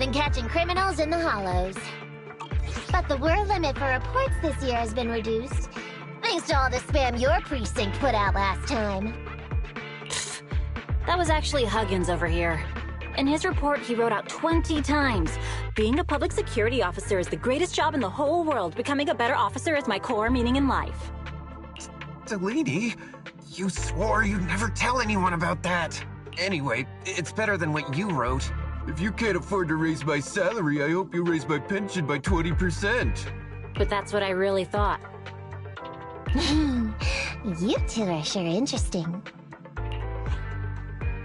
than catching criminals in the hollows. But the word limit for reports this year has been reduced, thanks to all the spam your precinct put out last time. That was actually Huggins over here. In his report, he wrote out 20 times. Being a public security officer is the greatest job in the whole world. Becoming a better officer is my core meaning in life. Delaney, you swore you'd never tell anyone about that. Anyway, it's better than what you wrote. If you can't afford to raise my salary, I hope you raise my pension by 20%. But that's what I really thought. You two are sure interesting.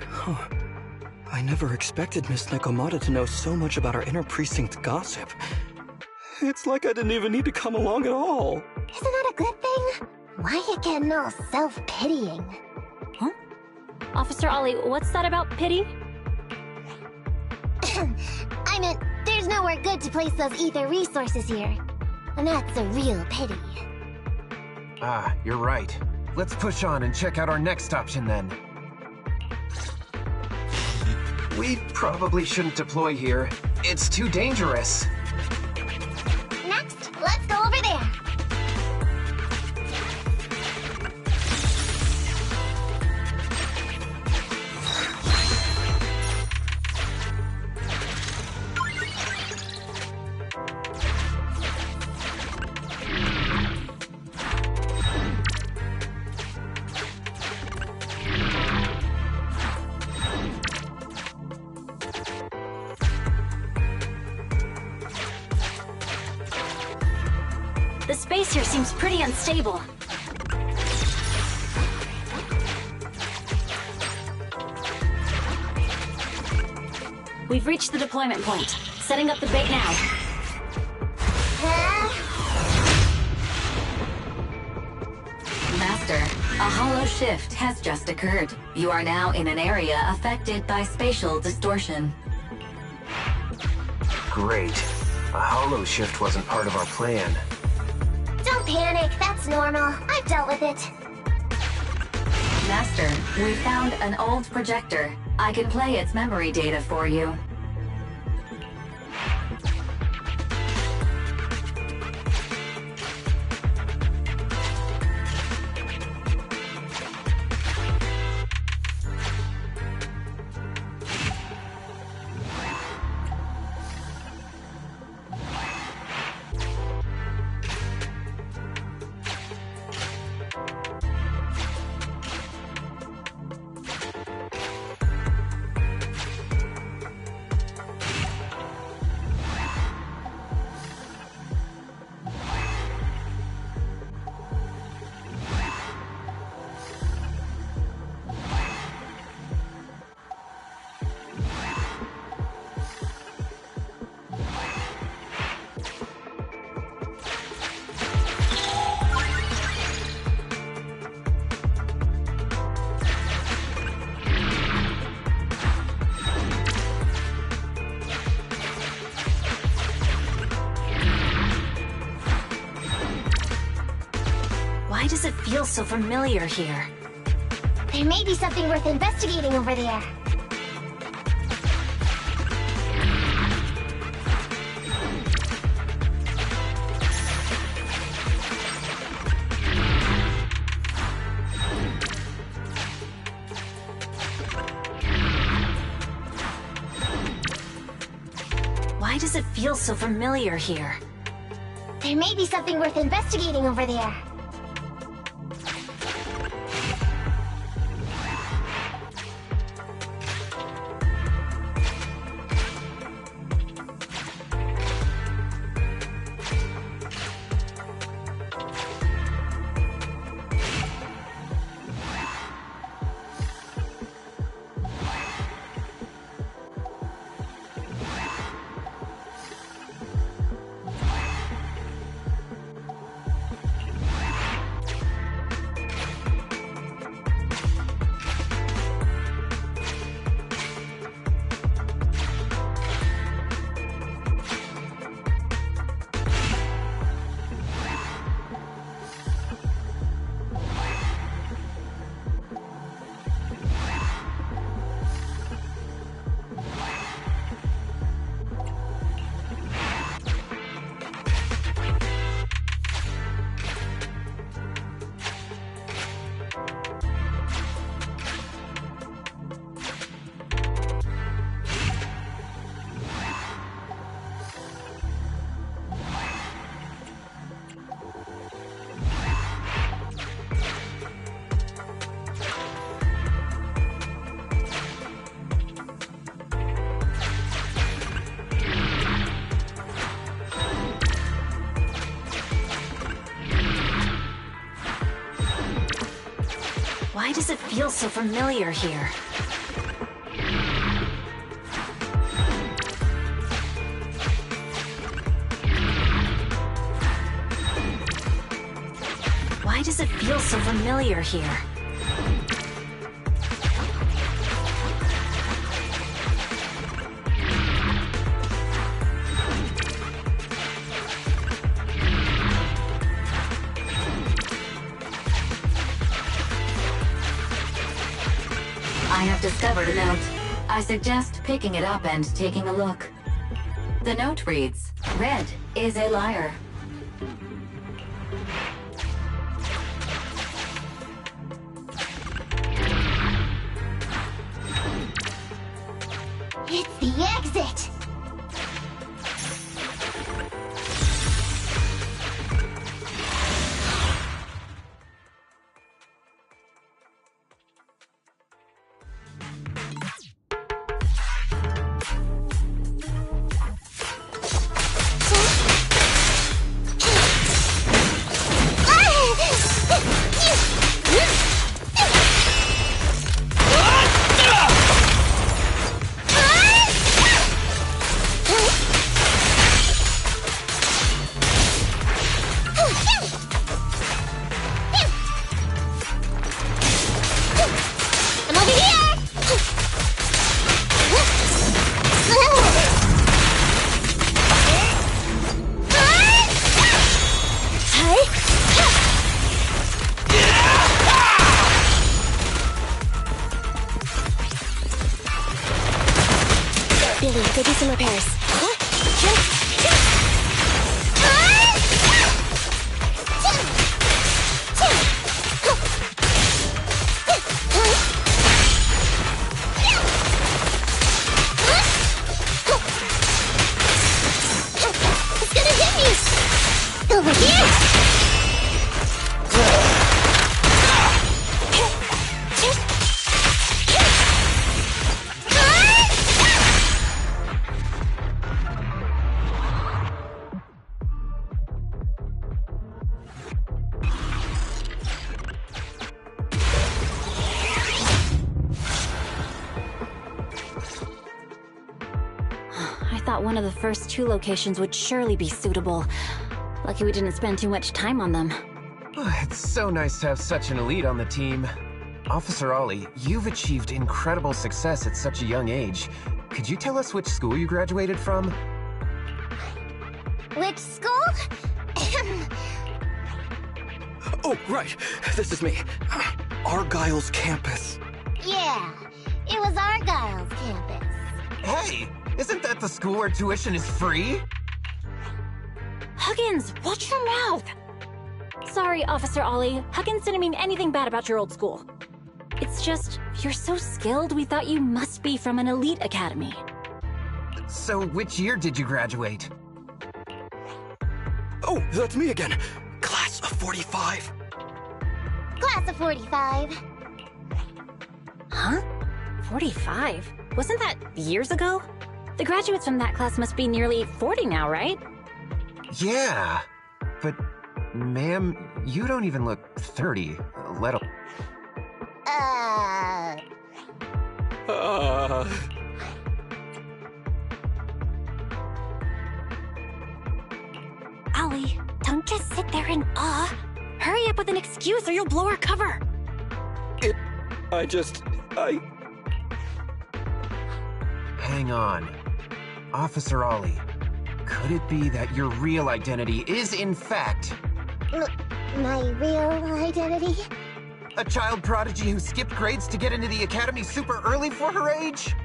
Huh. I never expected Miss Nekomata to know so much about our inter-precinct gossip. It's like I didn't even need to come along at all. Isn't that a good thing? Why you getting all self-pitying? Huh? Officer Ollie, what's that about pity? I meant, there's nowhere good to place those ether resources here. And that's a real pity. Ah, you're right. Let's push on and check out our next option then. We probably shouldn't deploy here. It's too dangerous. Next, let's go over there. The space here seems pretty unstable. We've reached the deployment point. Setting up the bait now. Master, a hollow shift has just occurred. You are now in an area affected by spatial distortion. Great. A hollow shift wasn't part of our plan. Don't panic, that's normal. I've dealt with it. Master, we found an old projector. I can play its memory data for you. Why does it feel so familiar here? There may be something worth investigating over there. Why does it feel so familiar here? There may be something worth investigating over there. does it feel so familiar here? Why does it feel so familiar here? I have discovered a note. I suggest picking it up and taking a look. The note reads, "Red is a liar." It's the exit! Billy, go do some repairs. It's gonna hit me! Over here! I thought one of the first two locations would surely be suitable. Lucky we didn't spend too much time on them. It's so nice to have such an elite on the team. Officer Ollie, you've achieved incredible success at such a young age. Could you tell us which school you graduated from? Which school? Oh, right. This is me. Argyle's campus. Yeah, it was Argyle's campus. Hey, isn't that the school where tuition is free? Huggins, watch your mouth! Sorry, Officer Ollie. Huggins didn't mean anything bad about your old school. It's just, you're so skilled, we thought you must be from an elite academy. So which year did you graduate? Oh, that's me again. Class of 45. Class of 45. Huh? 45? Wasn't that years ago? The graduates from that class must be nearly 40 now, right? Yeah, but ma'am, you don't even look 30, let alone... Ollie, don't just sit there in awe. Hurry up with an excuse or you'll blow our cover. Hang on. Officer Ollie, could it be that your real identity is, in fact, My real identity? a child prodigy who skipped grades to get into the academy super early for her age?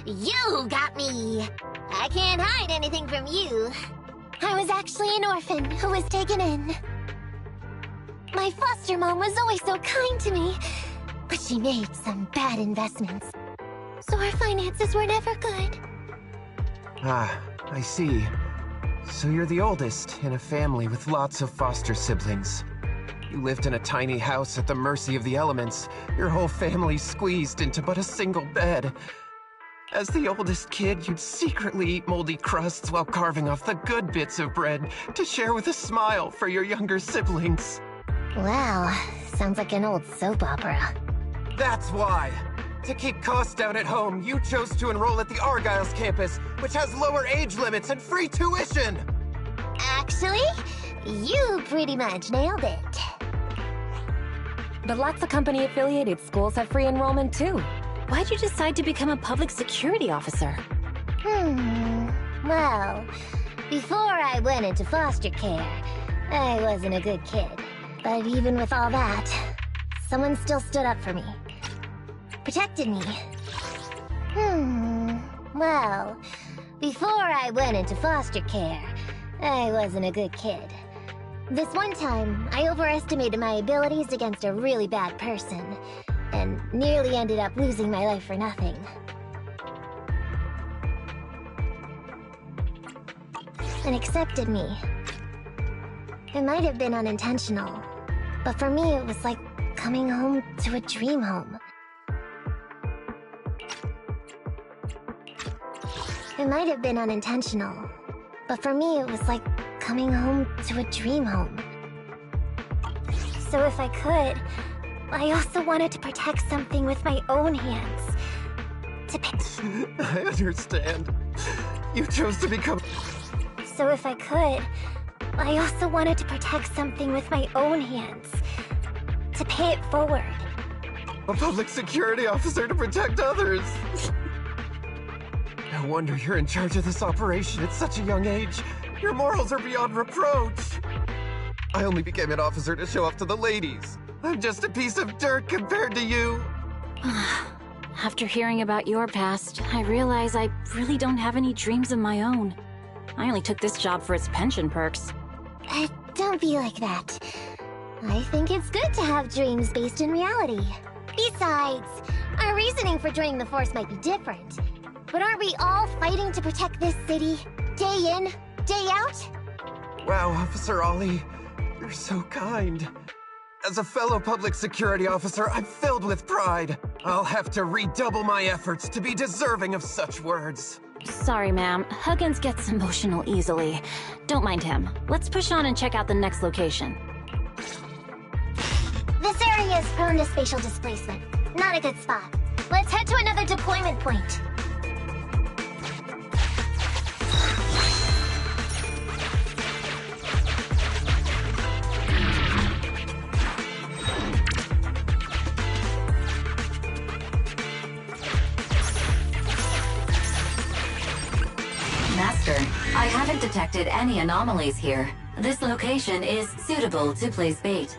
You got me. I can't hide anything from you. I was actually an orphan who was taken in. My foster mom was always so kind to me, but she made some bad investments. So our finances were never good. Ah, I see. So you're the oldest in a family with lots of foster siblings. You lived in a tiny house at the mercy of the elements, your whole family squeezed into but a single bed. As the oldest kid, you'd secretly eat moldy crusts while carving off the good bits of bread to share with a smile for your younger siblings. Wow, sounds like an old soap opera. That's why! To keep costs down at home, you chose to enroll at the Argyle's campus, which has lower age limits and free tuition! Actually, you pretty much nailed it. But lots of company-affiliated schools have free enrollment too. Why'd you decide to become a public security officer? Well, before I went into foster care, I wasn't a good kid. But even with all that, someone still stood up for me. Protected me. Well, before I went into foster care, I wasn't a good kid. This one time, I overestimated my abilities against a really bad person, and nearly ended up losing my life for nothing. And accepted me. It might have been unintentional, but for me it was like coming home to a dream home. It might have been unintentional, but for me it was like coming home to a dream home. So if I could, I also wanted to protect something with my own hands. I understand. You chose to become... So if I could, I also wanted to protect something with my own hands. To pay it forward. a public security officer to protect others. No wonder you're in charge of this operation at such a young age. Your morals are beyond reproach. I only became an officer to show off to the ladies. I'm just a piece of dirt compared to you. After hearing about your past, I realize I really don't have any dreams of my own. I only took this job for its pension perks. Don't be like that. I think it's good to have dreams based in reality. Besides, our reasoning for joining the Force might be different. But aren't we all fighting to protect this city, day in, day out? Wow, Officer Ollie, you're so kind. As a fellow public security officer, I'm filled with pride. I'll have to redouble my efforts to be deserving of such words. Sorry, ma'am. Huggins gets emotional easily. Don't mind him. Let's push on and check out the next location. This area is prone to spatial displacement. Not a good spot. Let's head to another deployment point. Master, I haven't detected any anomalies here. This location is suitable to place bait.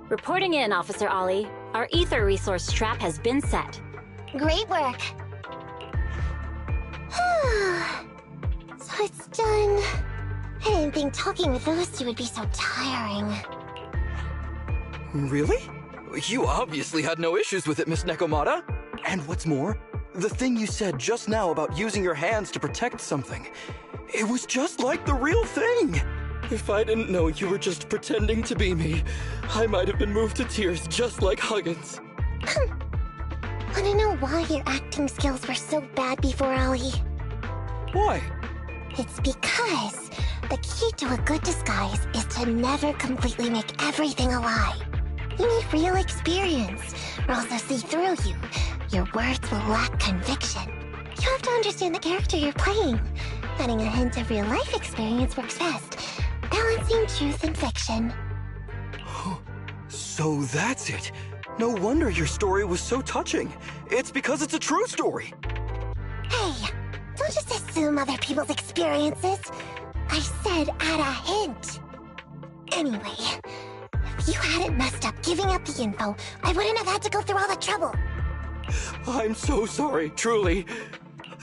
Reporting in, Officer Ollie. Our ether resource trap has been set. Great work. So it's done. I didn't think talking with those two would be so tiring. Really? You obviously had no issues with it, Miss Nekomata. And what's more, the thing you said just now about using your hands to protect something, it was just like the real thing. If I didn't know you were just pretending to be me, I might have been moved to tears just like Huggins. Wanna know why your acting skills were so bad before, Ollie? Why? It's because the key to a good disguise is to never completely make everything a lie. You need real experience, or else they'll see through you. Your words will lack conviction. You have to understand the character you're playing. Adding a hint of real-life experience works best, balancing truth and fiction. So that's it. No wonder your story was so touching. It's because it's a true story. Hey, don't just assume other people's experiences. I said add a hint. Anyway, if you hadn't messed up giving up the info, I wouldn't have had to go through all the trouble. I'm so sorry, truly.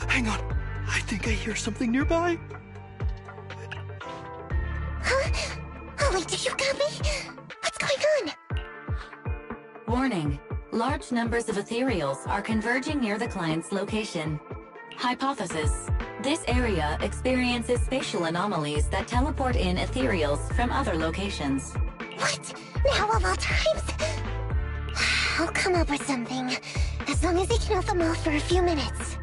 Hang on. I think I hear something nearby. Huh? Ollie, do you got me? What's going on? Warning. Large numbers of ethereals are converging near the client's location. Hypothesis. This area experiences spatial anomalies that teleport in ethereals from other locations. What? Now of all times? I'll come up with something. As long as he can hold them off for a few minutes.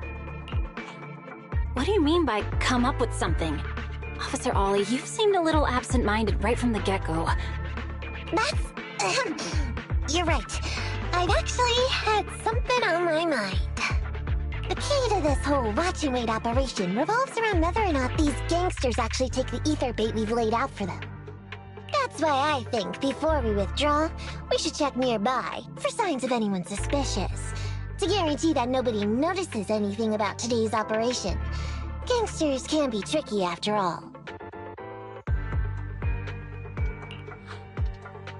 What do you mean by come up with something? Officer Ollie, you've seemed a little absent-minded right from the get-go. That's... You're right. I've actually had something on my mind. The key to this whole watch and wait operation revolves around whether or not these gangsters actually take the ether bait we've laid out for them. That's why I think before we withdraw, we should check nearby for signs of anyone suspicious. To guarantee that nobody notices anything about today's operation. Gangsters can be tricky after all.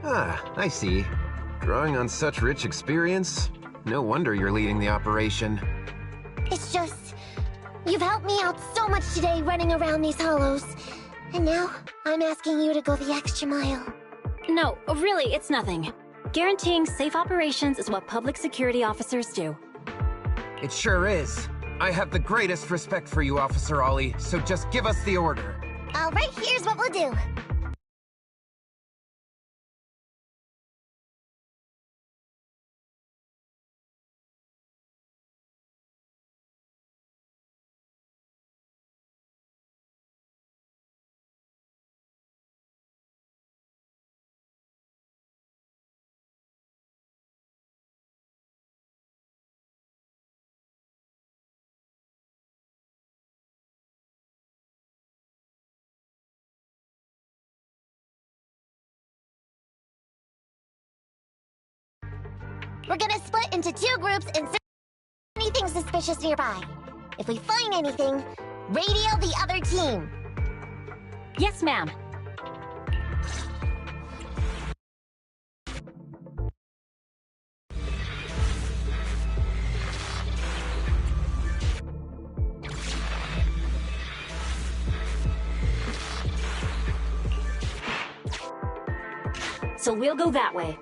Ah, I see. Drawing on such rich experience, no wonder you're leading the operation. It's just... You've helped me out so much today running around these hollows. And now, I'm asking you to go the extra mile. No, really, it's nothing. Guaranteeing safe operations is what public security officers do. It sure is. I have the greatest respect for you, Officer Ollie, so just give us the order. Alright, here's what we'll do. We're gonna split into 2 groups and search for anything suspicious nearby. If we find anything, radio the other team. Yes, ma'am. So we'll go that way.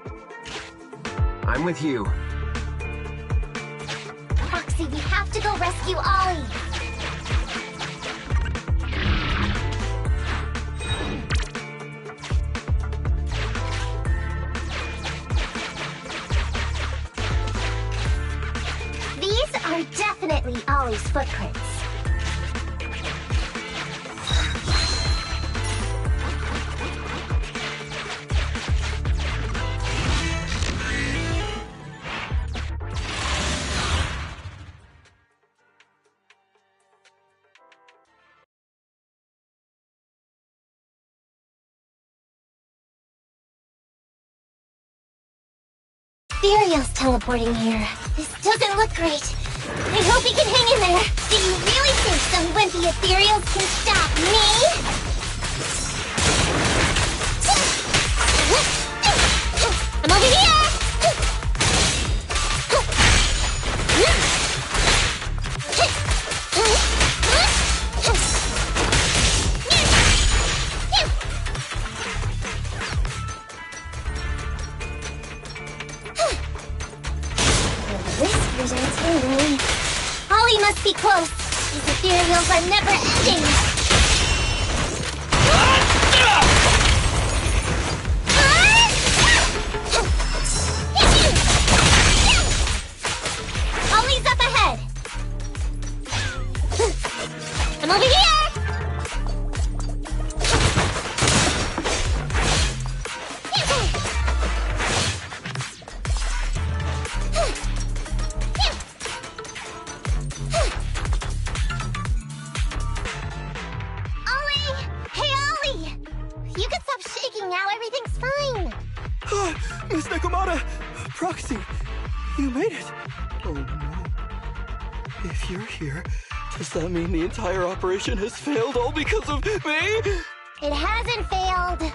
I'm with you. Roxy, we have to go rescue Ollie. These are definitely Ollie's footprints. Ethereal's teleporting here. This doesn't look great. I hope he can hang in there. Do you really think some wimpy Ethereals can stop me? I'm over here! Ollie must be close. These ethereals are never ending. Ollie's up ahead. I'm over here. Miss Nekomata! Proxy! You made it! Oh no. If you're here, does that mean the entire operation has failed all because of me? It hasn't failed.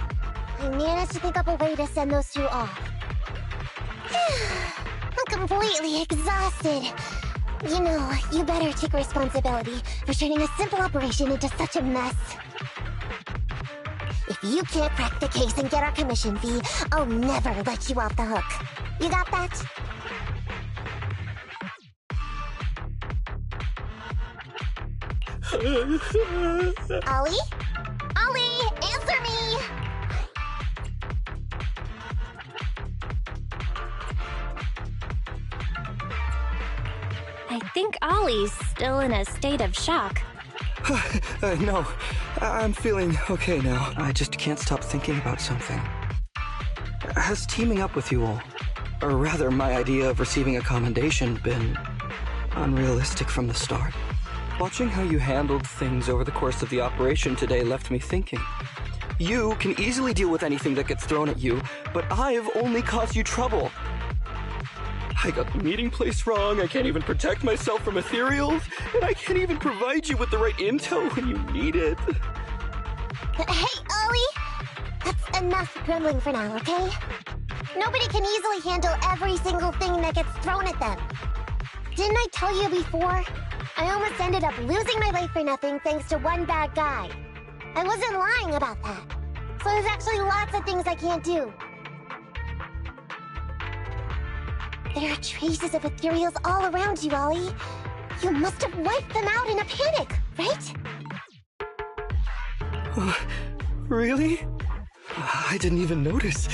I managed to think up a way to send those 2 off. I'm completely exhausted. You know, you better take responsibility for turning a simple operation into such a mess. If you can't crack the case and get our commission fee, I'll never let you off the hook. You got that? Ollie? Ollie, answer me! I think Ollie's still in a state of shock. No, I'm feeling okay now. I just can't stop thinking about something. Has teaming up with you all, or rather my idea of receiving a commendation, been unrealistic from the start? Watching how you handled things over the course of the operation today left me thinking. You can easily deal with anything that gets thrown at you, but I've only caused you trouble. I got the meeting place wrong, I can't even protect myself from ethereals, and I can't even provide you with the right intel when you need it. Hey, Ollie! That's enough grumbling for now, okay? Nobody can easily handle every single thing that gets thrown at them. Didn't I tell you before? I almost ended up losing my life for nothing thanks to one bad guy. I wasn't lying about that. So there's actually lots of things I can't do. There are traces of ethereals all around you, Ollie. You must have wiped them out in a panic, right? Really? I didn't even notice.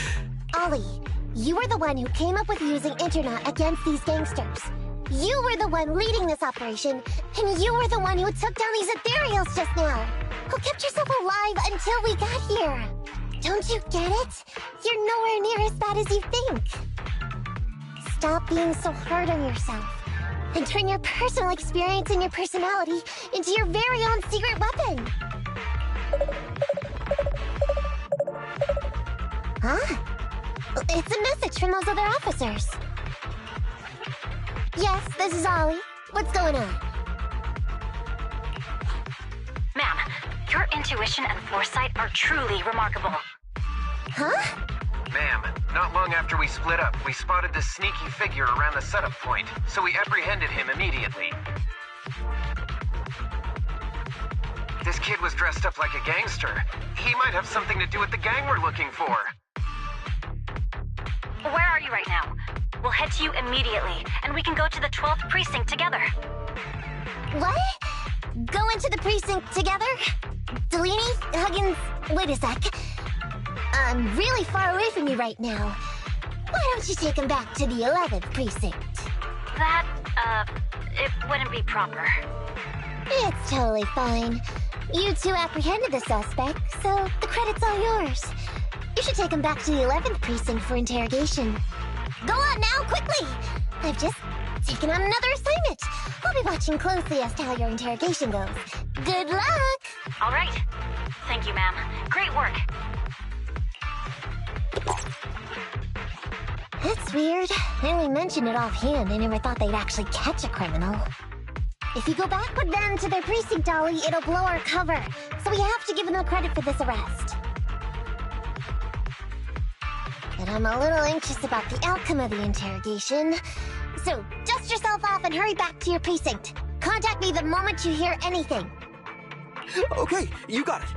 Ollie, you were the one who came up with using internet against these gangsters. You were the one leading this operation, and you were the one who took down these ethereals just now. Who kept yourself alive until we got here. Don't you get it? You're nowhere near as bad as you think. Stop being so hard on yourself, and turn your personal experience and your personality into your very own secret weapon. Huh? It's a message from those other officers. Yes, this is Ollie. What's going on? Ma'am, your intuition and foresight are truly remarkable. Huh? Ma'am, not long after we split up, we spotted this sneaky figure around the setup point, so we apprehended him immediately. This kid was dressed up like a gangster. He might have something to do with the gang we're looking for. Where are you right now? We'll head to you immediately, and we can go to the 12th precinct together. What? Go into the precinct together? Delaney? Huggins? Wait a sec. I'm really far away from you right now. Why don't you take him back to the 11th precinct? That, it wouldn't be proper. It's totally fine. You two apprehended the suspect, so the credit's all yours. You should take him back to the 11th precinct for interrogation. Go on now, quickly! I've just taken on another assignment. I'll be watching closely as to how your interrogation goes. Good luck! All right. Thank you, ma'am. Great work. That's weird. I only mentioned it offhand. I never thought they'd actually catch a criminal. If you go back with them to their precinct, Ollie, it'll blow our cover. So we have to give them the credit for this arrest. But I'm a little anxious about the outcome of the interrogation. So dust yourself off and hurry back to your precinct. Contact me the moment you hear anything. Okay, you got it.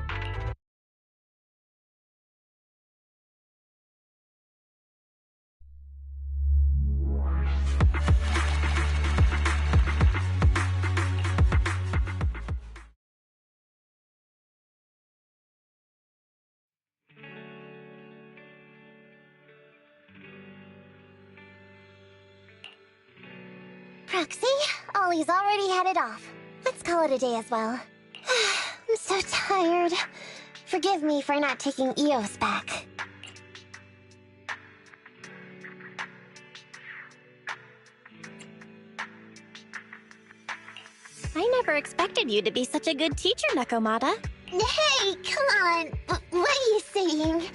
Proxy, Ollie's already headed off. Let's call it a day as well. I'm so tired. Forgive me for not taking EOS back. I never expected you to be such a good teacher, Nakomata. Hey, come on. What are you saying?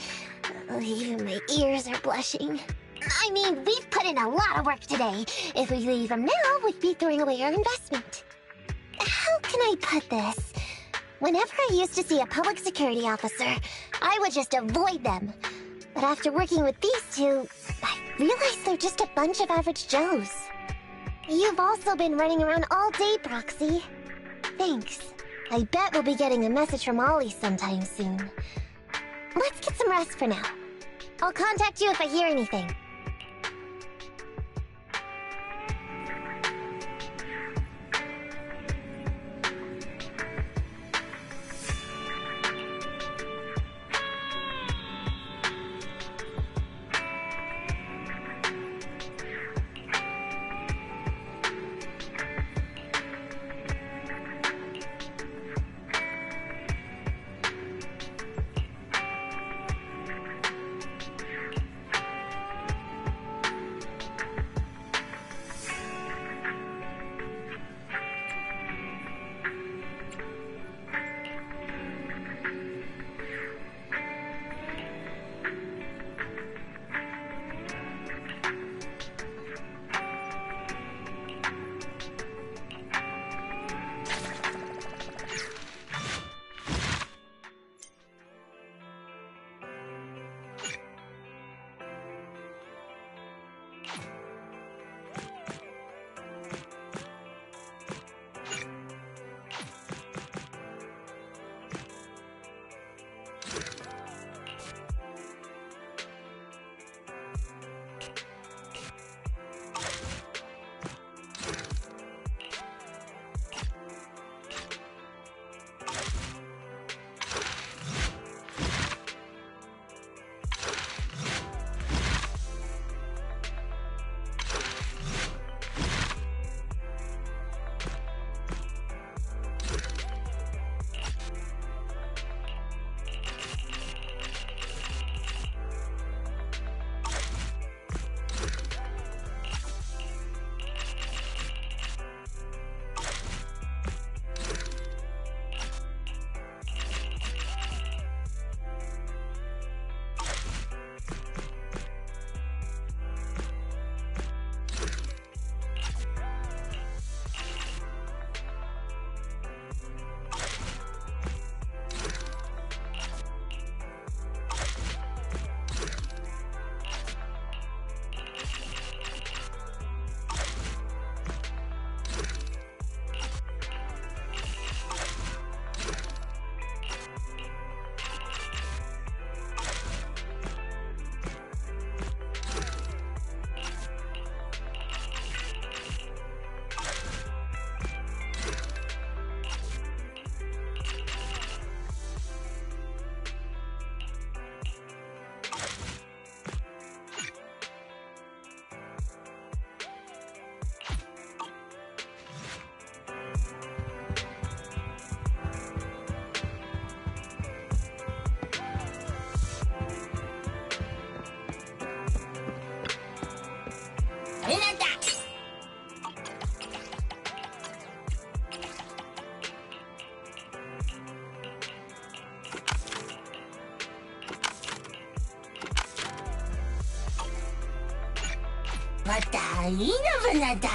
Oh, even my ears are blushing. I mean, we've put in a lot of work today. If we leave them now, we'd be throwing away our investment. How can I put this? Whenever I used to see a public security officer, I would just avoid them. But after working with these two, I realized they're just a bunch of average Joes. You've also been running around all day, Proxy. Thanks. I bet we'll be getting a message from Ollie sometime soon. Let's get some rest for now. I'll contact you if I hear anything. たいいのぶなだ。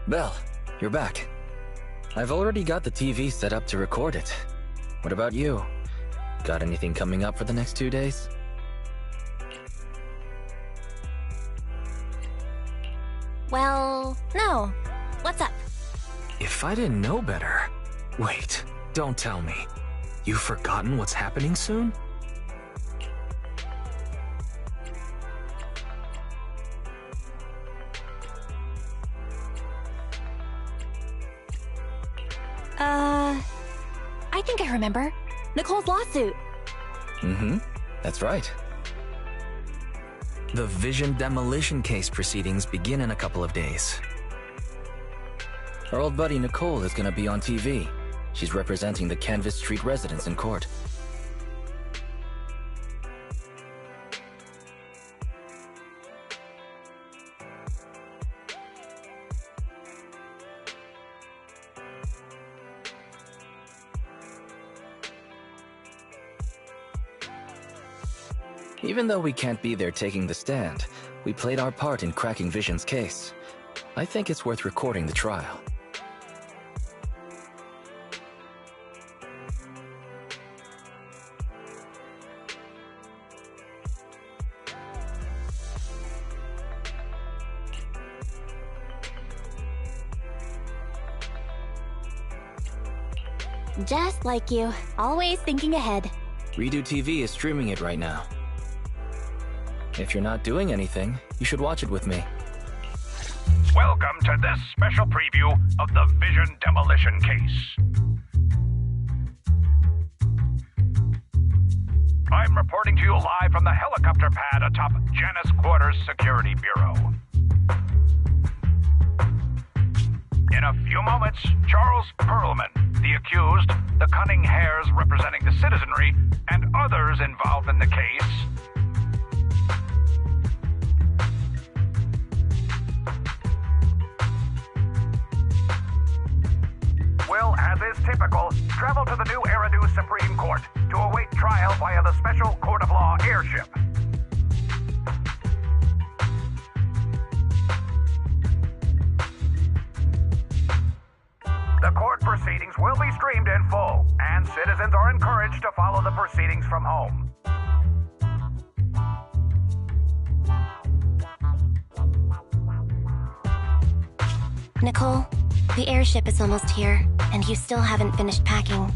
Belle, you're back. I've already got the TV set up to record it. What about you? Got anything coming up for the next 2 days? Well, no. What's up? If I didn't know better... Wait, don't tell me. You've forgotten what's happening soon? I think I remember. Nicole's lawsuit. Mm-hmm, that's right. The Vision demolition case proceedings begin in a couple of days. Our old buddy Nicole is gonna be on TV. She's representing the Canvas Street residents in court. Even though we can't be there taking the stand, we played our part in cracking Vision's case. I think it's worth recording the trial. Just like you, always thinking ahead. Redo TV is streaming it right now. If you're not doing anything, you should watch it with me. Welcome to this special preview of the Vision demolition case. I'm reporting to you live from the helicopter pad atop Janus Quarters Security Bureau. In a few moments, Charles Perlman, the accused, the cunning hares representing the citizenry, and others involved in the case will, as is typical, travel to the new Eridu Supreme Court to await trial via the Special Court of Law airship. The court proceedings will be streamed in full, and citizens are encouraged to follow the proceedings from home. Nicole, the airship is almost here, and you still haven't finished packing.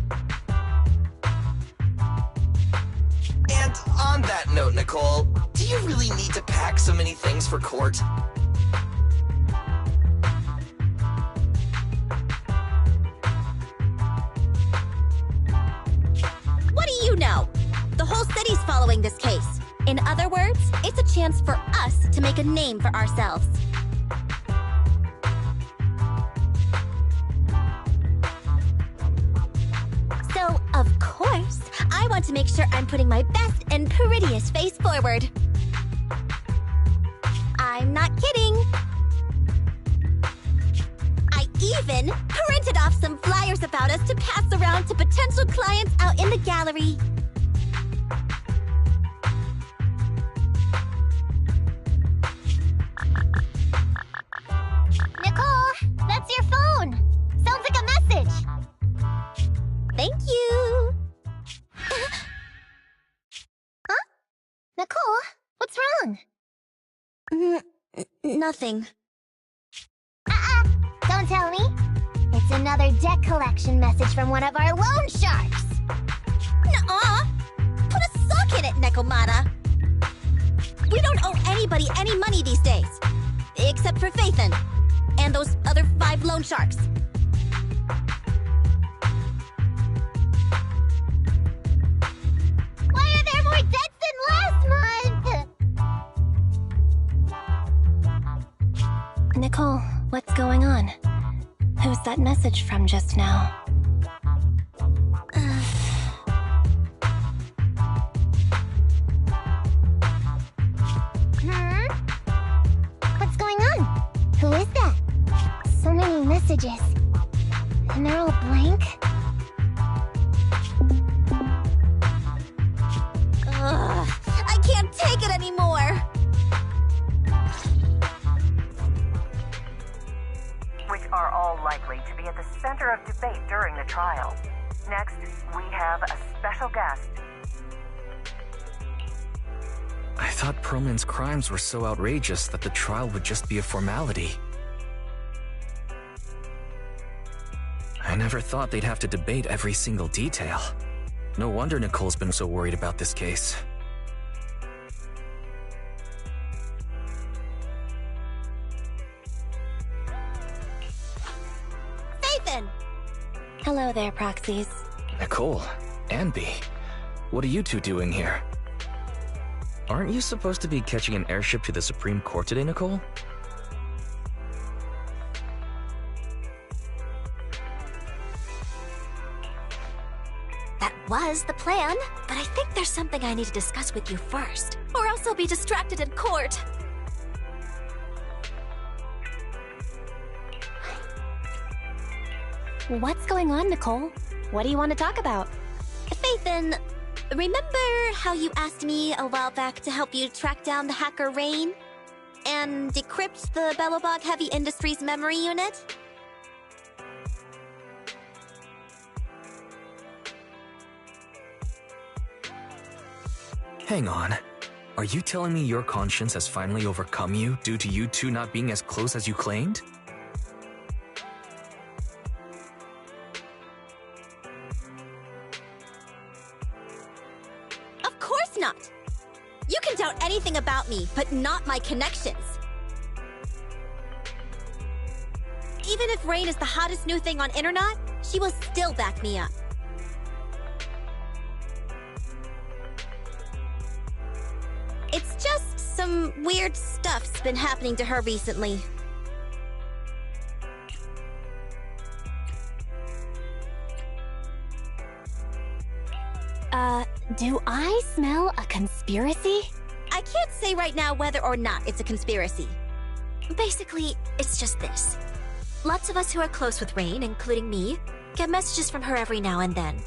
And on that note, Nicole, do you really need to pack so many things for court? What do you know? The whole city's following this case. In other words, it's a chance for us to make a name for ourselves. So, of course, I want to make sure I'm putting my best and prettiest face forward. I'm not kidding. I even printed off some flyers about us to pass around to potential clients out in the gallery. Nicole, that's your phone. Sounds like a message. Thank you. Huh? Nicole, what's wrong? Nothing. Don't tell me. It's another deck collection message from one of our loan sharks. Nuh-uh. Put a sock in it, Nekomata. We don't owe anybody any money these days. Except for Faithin. And those other 5 loan sharks. Why are there more debts than last month? Nicole, what's going on? Who's that message from just now? What's going on? Who is that? So many messages. And they're all blank. Ugh, I can't take it anymore. We center of debate during the trial. Next, we have a special guest. I thought Perlman's crimes were so outrageous that the trial would just be a formality. I never thought they'd have to debate every single detail. No wonder Nicole's been so worried about this case. Nathan! Hello there, proxies. Nicole, Anby, what are you two doing here? Aren't you supposed to be catching an airship to the Supreme Court today, Nicole? That was the plan, but I think there's something I need to discuss with you first, or else I'll be distracted in court. What's going on, Nicole? What do you want to talk about? Phaethon, remember how you asked me a while back to help you track down the hacker Rain? And decrypt the Belobog Heavy Industries memory unit? Hang on. Are you telling me your conscience has finally overcome you due to you two not being as close as you claimed? Of course not! You can doubt anything about me, but not my connections. Even if Rain is the hottest new thing on internet, she will still back me up. It's just some weird stuff's been happening to her recently. Do I smell a conspiracy? I can't say right now whether or not it's a conspiracy. Basically, it's just this. Lots of us who are close with Rain, including me, get messages from her every now and then.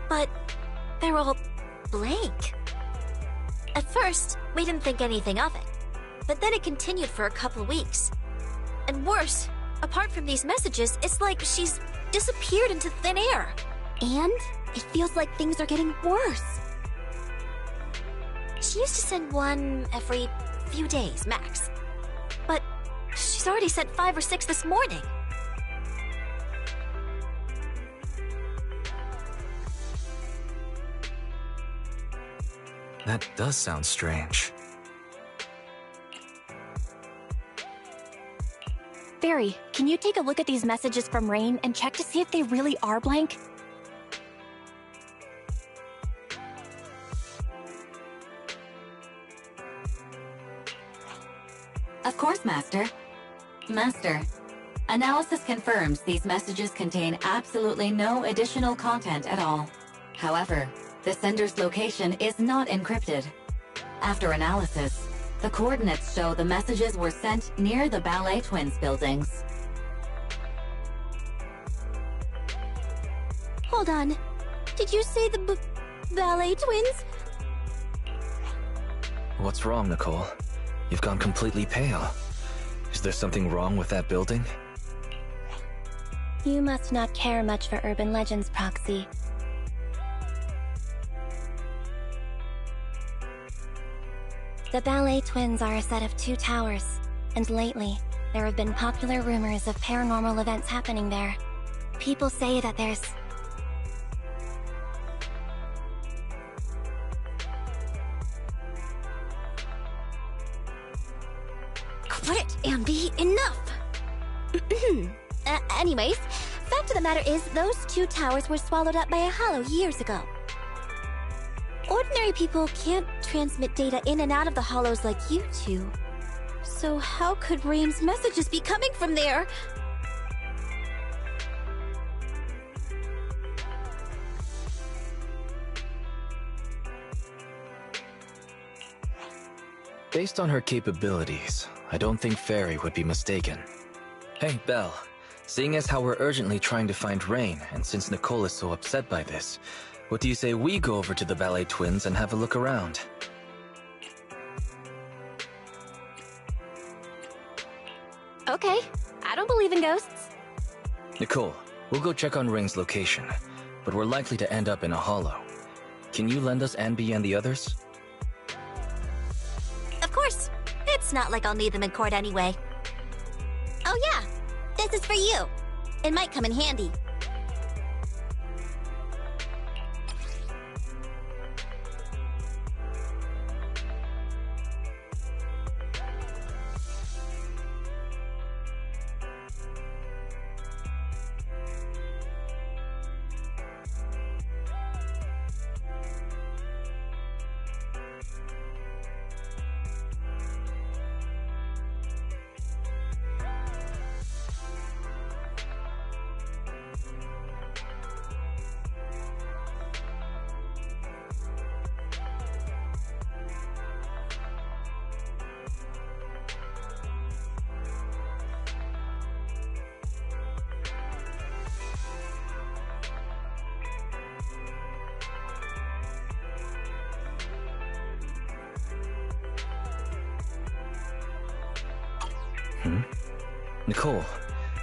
But they're all blank. At first, we didn't think anything of it. But then it continued for a couple weeks. And worse, apart from these messages, it's like she's disappeared into thin air. And it feels like things are getting worse. She used to send one every few days, max. But she's already sent 5 or 6 this morning. That does sound strange. Barry, can you take a look at these messages from Rain and check to see if they really are blank? Of course, Master. Master, analysis confirms these messages contain absolutely no additional content at all. However, the sender's location is not encrypted. After analysis, the coordinates show the messages were sent near the Ballet Twins buildings. Hold on. Did you say the Ballet Twins? What's wrong, Nicole? You've gone completely pale. Is there something wrong with that building? You must not care much for urban legends, Proxy. The Ballet Twins are a set of 2 towers, and lately, there have been popular rumors of paranormal events happening there. People say that there's... Quit, Anby, enough! Anyways, fact of the matter is, those 2 towers were swallowed up by a hollow years ago. Ordinary people can't transmit data in and out of the hollows like you two. So how could Rain's messages be coming from there? Based on her capabilities, I don't think Fairy would be mistaken. Hey, Belle. Seeing as how we're urgently trying to find Rain, and since Nicole is so upset by this, what do you say we go over to the Ballet Twins and have a look around? Okay, I don't believe in ghosts. Nicole, We'll go check on Rain's location, but we're likely to end up in a hollow. Can you lend us Anby and the others? Of course. It's not like I'll need them in court anyway. Oh yeah, this is for you. It might come in handy. Nicole,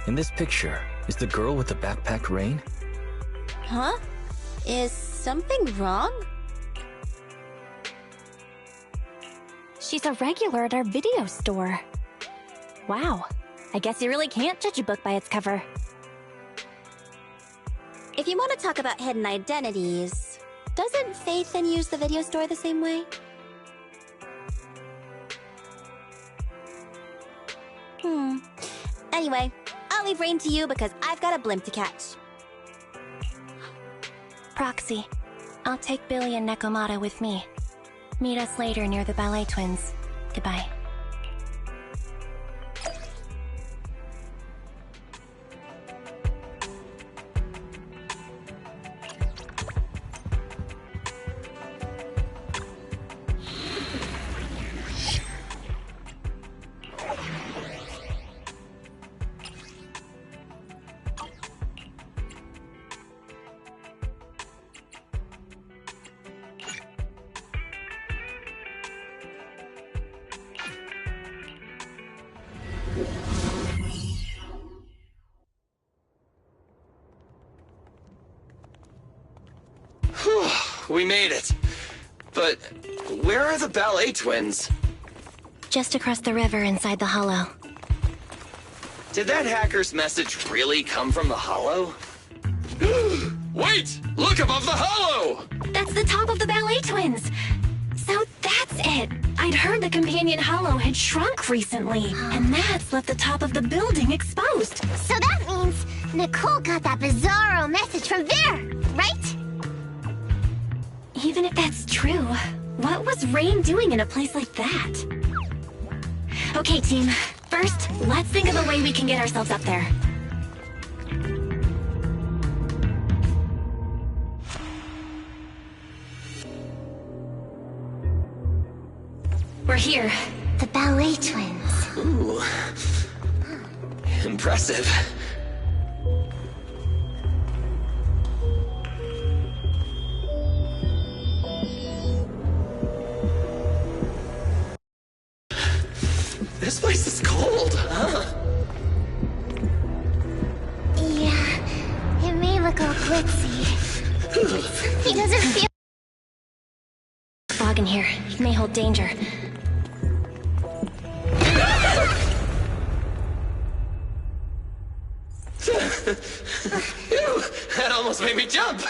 in this picture, is the girl with the backpack Rain? Huh? Is something wrong? She's a regular at our video store. Wow, I guess you really can't judge a book by its cover. If you want to talk about hidden identities, doesn't Faithin use the video store the same way? Anyway, I'll leave Rain to you because I've got a blimp to catch. Proxy, I'll take Billy and Nekomata with me. Meet us later near the Ballet Twins. Goodbye. We made it. But where are the Ballet Twins? Just across the river inside the hollow. Did that hacker's message really come from the hollow? Wait! Look above the hollow! That's the top of the Ballet Twins! So that's it! I'd heard the companion hollow had shrunk recently, and that's left the top of the building exposed. So that means Nicole got that bizarro message from there, right? Even if that's true, what was Rain doing in a place like that? Okay, team. First, let's think of a way we can get ourselves up there. We're here. The Ballet Twins. Ooh. Impressive. This place is cold, huh? Yeah, it may look all glitzy. He doesn't feel... Fog in here. It may hold danger. Ew, that almost made me jump.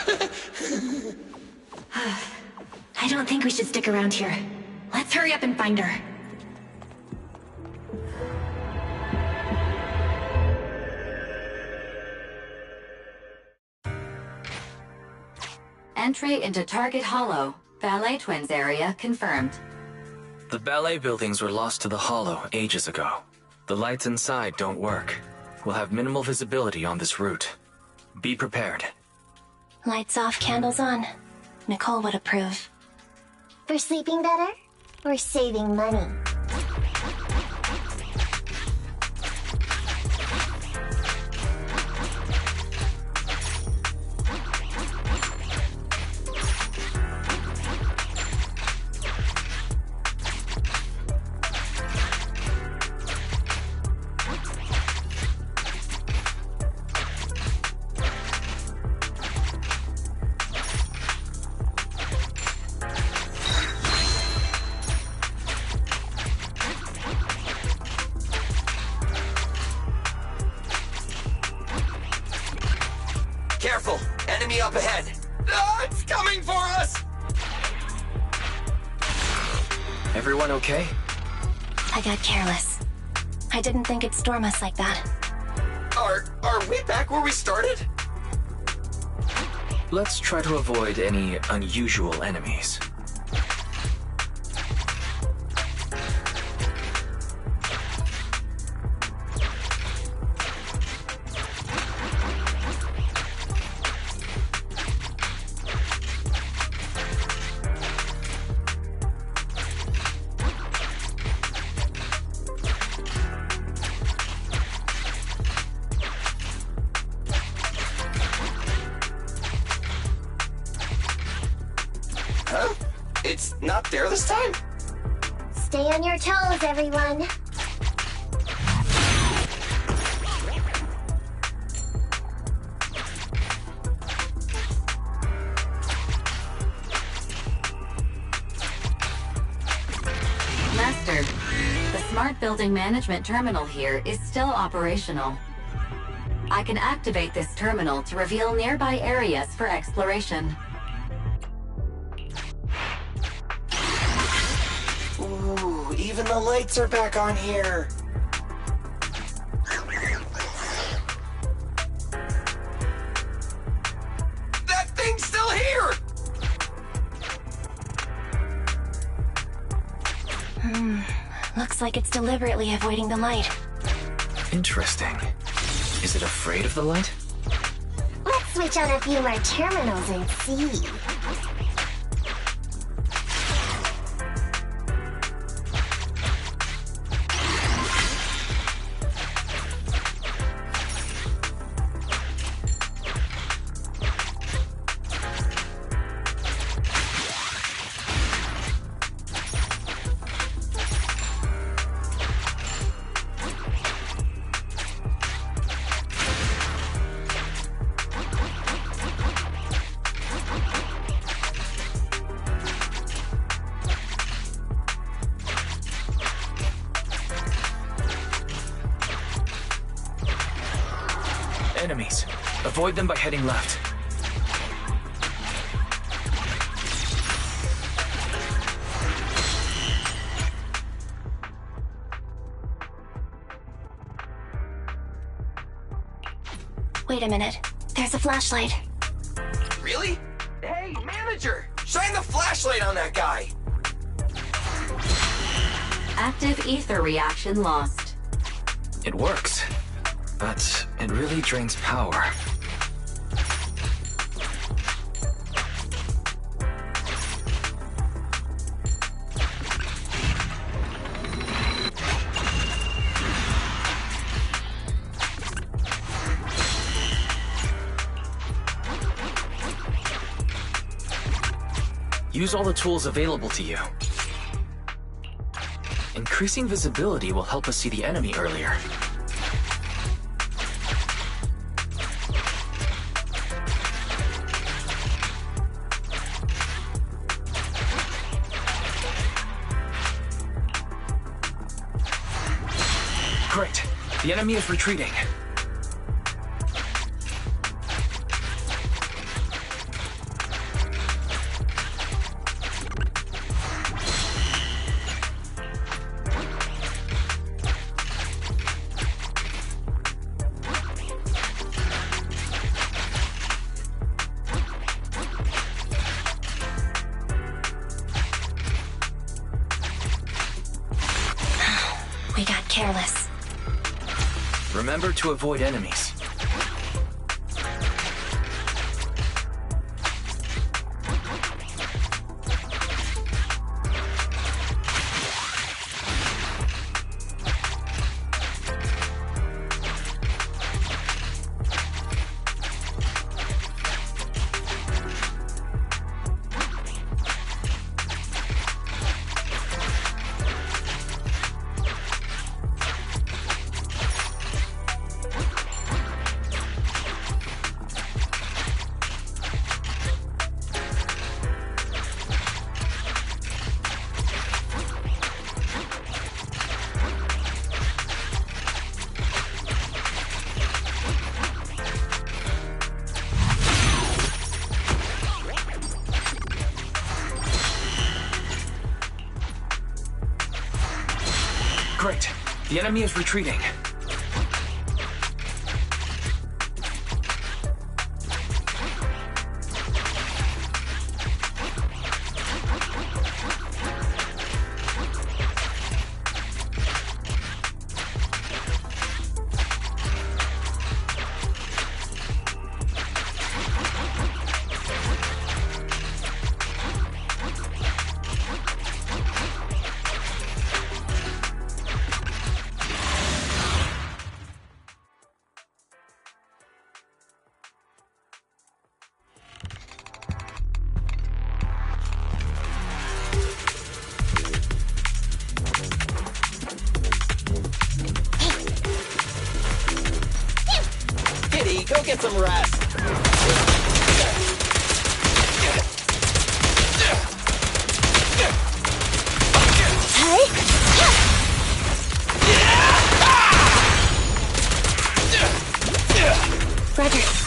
I don't think we should stick around here. Let's hurry up and find her. Entry into Target Hollow, Ballet Twins area confirmed. The ballet buildings were lost to the hollow ages ago. The lights inside don't work. We'll have minimal visibility on this route. Be prepared. Lights off, candles on. Nicole would approve. For sleeping better? Or saving money? enemy up ahead! Ah, it's coming for us! Everyone okay? I got careless. I didn't think it'd storm us like that. Are we back where we started? Let's try to avoid any unusual enemies. Huh? It's not there this time? Stay on your toes, everyone. Master, the Smart Building Management Terminal here is still operational. I can activate this terminal to reveal nearby areas for exploration. Ooh, even the lights are back on here. That thing's still here! Looks like it's deliberately avoiding the light. Interesting. Is it afraid of the light? Let's switch on a few more terminals and see. Enemies. Avoid them by heading left. Wait a minute. There's a flashlight. Really? Hey, manager! Shine the flashlight on that guy! Active ether reaction lost. It works, but it really drains power. Use all the tools available to you. Increasing visibility will help us see the enemy earlier. Great. The enemy is retreating. We got careless. Remember to avoid enemies. Great. The enemy is retreating. Go get some rest. Roger.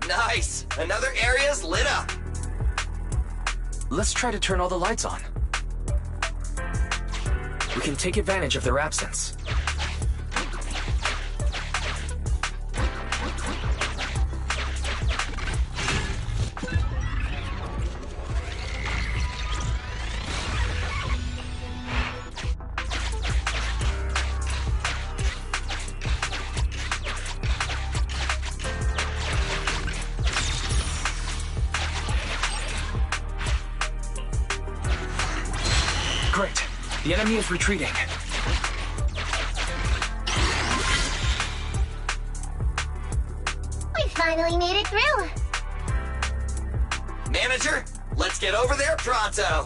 Nice! Another area's lit up. Let's try to turn all the lights on. We can take advantage of their absence. Great. The enemy is retreating. We finally made it through. Manager, let's get over there pronto.